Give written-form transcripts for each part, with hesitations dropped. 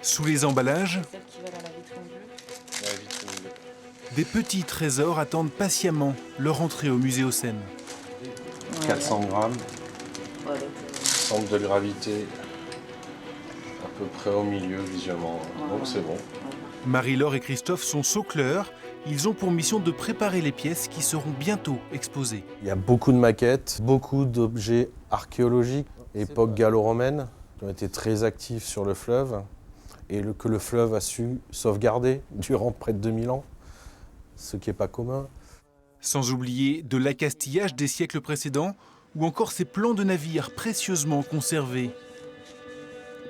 Sous les emballages, Celle qui va dans la vitrine bleue. La vitrine bleue. des petits trésors attendent patiemment leur entrée au musée Haussenne. 400 grammes, Ouais, avec, centre de gravité à peu près au milieu visuellement. Donc c'est bon. Marie-Laure et Christophe sont socleurs. Ils ont pour mission de préparer les pièces qui seront bientôt exposées. Il y a beaucoup de maquettes, beaucoup d'objets archéologiques, époque gallo-romaine, qui ont été très actifs sur le fleuve et que le fleuve a su sauvegarder durant près de 2000 ans, ce qui n'est pas commun. Sans oublier de l'accastillage des siècles précédents ou encore ces plans de navires précieusement conservés.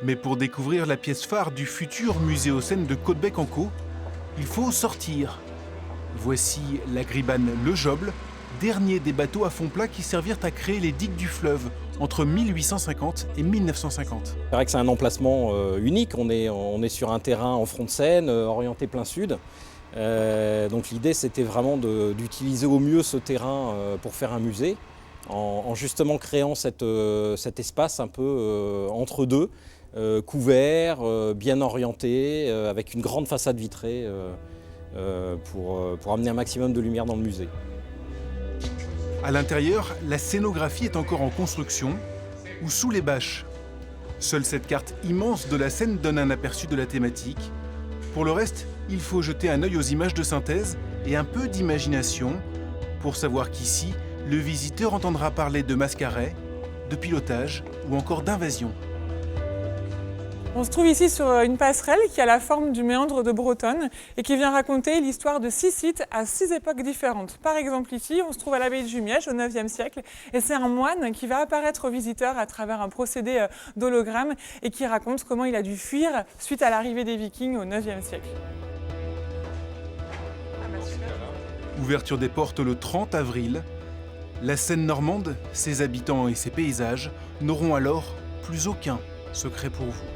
Mais pour découvrir la pièce phare du futur musée Haussenne de Caudebec-en-Caux, il faut sortir. Voici l'agribane Le Joble, dernier des bateaux à fond plat qui servirent à créer les digues du fleuve entre 1850 et 1950. C'est vrai que c'est un emplacement unique, on est sur un terrain en front de Seine, orienté plein sud. Donc l'idée c'était vraiment d'utiliser au mieux ce terrain pour faire un musée, en justement créant cet espace un peu entre deux, couvert, bien orienté, avec une grande façade vitrée pour amener un maximum de lumière dans le musée. À l'intérieur, la scénographie est encore en construction ou sous les bâches. Seule cette carte immense de la Seine donne un aperçu de la thématique. Pour le reste, il faut jeter un œil aux images de synthèse et un peu d'imagination pour savoir qu'ici, le visiteur entendra parler de mascaret, de pilotage ou encore d'invasion. On se trouve ici sur une passerelle qui a la forme du méandre de Brotonne et qui vient raconter l'histoire de 6 sites à 6 époques différentes. Par exemple ici, on se trouve à l'abbaye de Jumièges au IXe siècle et c'est un moine qui va apparaître aux visiteurs à travers un procédé d'hologramme et qui raconte comment il a dû fuir suite à l'arrivée des Vikings au IXe siècle. Ouverture des portes le 30 avril. La Seine normande, ses habitants et ses paysages n'auront alors plus aucun secret pour vous.